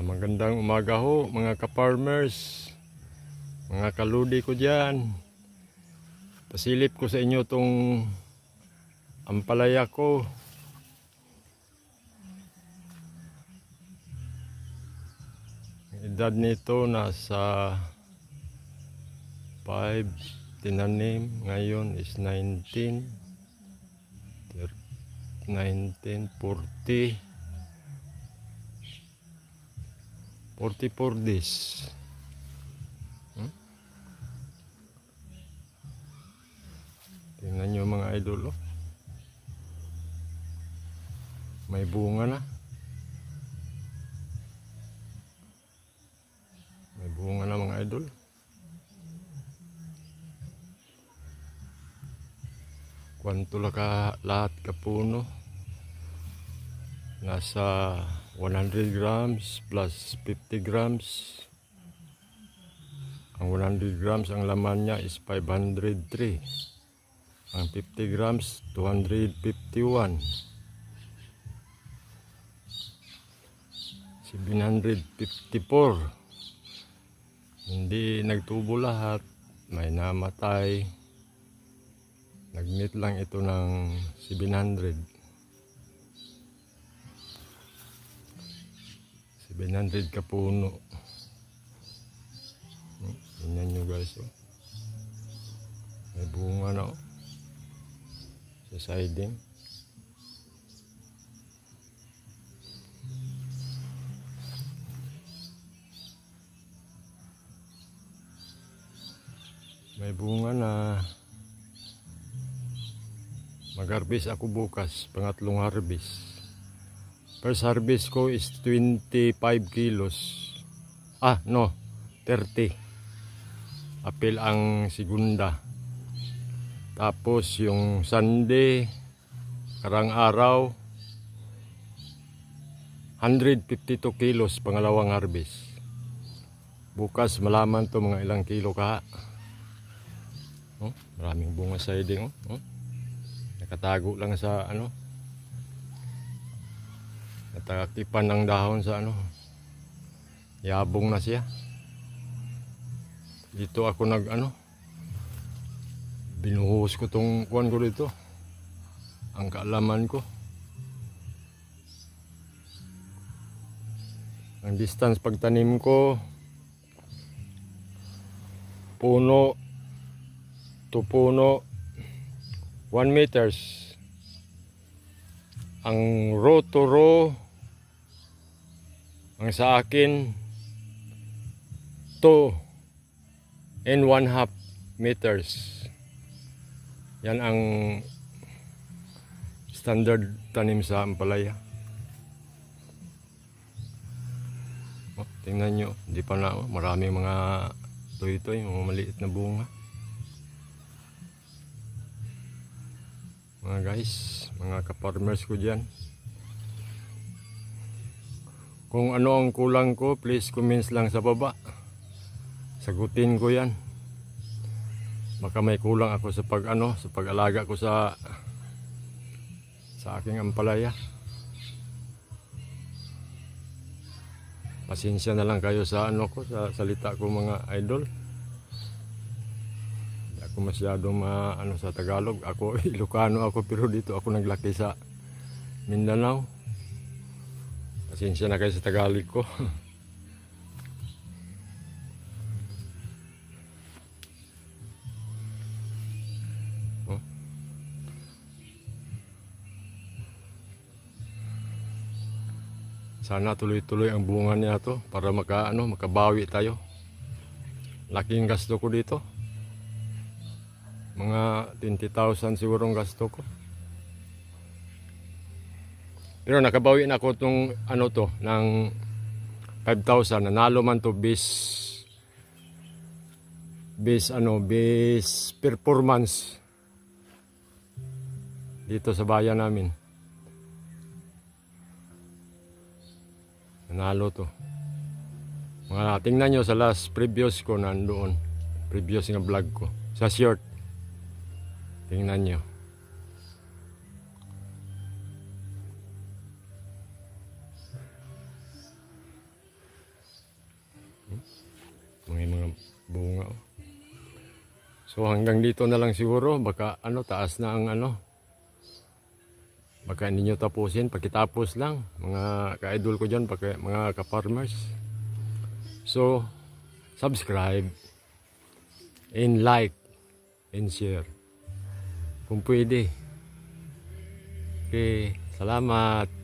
Magandang umaga ho mga ka-farmers, mga kaludi ko dyan. Pasilip ko sa inyo tong ampalaya ko. Ang edad nito nasa 5 tinanim, ngayon is 19, 40 44 days. Tingnan nyo mga idol, oh. May bunga na. May bunga na mga idol. Kwanto lahat kapuno. Nasa 100 grams plus 50 grams. Ang 100 grams ang laman niya is 503. Ang 50 grams 251. 754. Hindi nagtubo lahat, may namatay. Nag-meet lang ito ng 700. 700 kapuno. Tingnan nyo guys, oh. May bunga na, oh. Sa siding. May bunga na. Mag-harvest ako bukas, pangatlong harvest. First harvest ko is 25 kilos. 30. Apil ang segunda. Tapos yung Sunday, karang araw, 152 kilos pangalawang harvest. Bukas malaman to mga ilang kilo ka. Oh, maraming bunga siding, oh. Nakatago lang sa natakakipan ng dahon sa yabong na siya. Dito ako binuhos ko tong kuwan ko dito, ang kaalaman ko. Ang distance pagtanim ko, puno to puno 1 meters. Ang row to row, ang sa akin 2.5 meters. Yan ang standard tanim sa ampalaya. Oh, tingnan nyo, hindi pa na, maraming mga toy-toy, mga maliit na bunga. Mga guys, mga ka-farmers ko dyan, kung ano ang kulang ko, please comments lang sa baba. Sagutin ko yan. Baka may kulang ako sa sa pag-alaga ko sa aking ampalaya. Pasensya na lang kayo sa sa salita ko mga idol. Hindi ako masyadong sa Tagalog. Ako Ilocano ako, pero dito ako naglaki sa Mindanao. Pasensya na kayo sa Tagalog ko. Sana tuloy-tuloy ang bunga niya to para makabawi tayo. Laking gasto ko dito. Mga 20,000 siguro ang gasto ko. Pero nakabawi na ako tong ng 5,000. Nanalo man to base performance dito sa bayan namin. Nanalo to. Tingnan nyo sa last previous ko nandoon. Previous nga vlog ko. Sa short. Tingnan nyo. So hanggang dito na lang siguro, baka taas na ang baka hindi nyo tapusin, pagkitapos lang mga ka-idol ko dyan, mga ka-farmers. So subscribe and like and share kung pwede. Okay, salamat.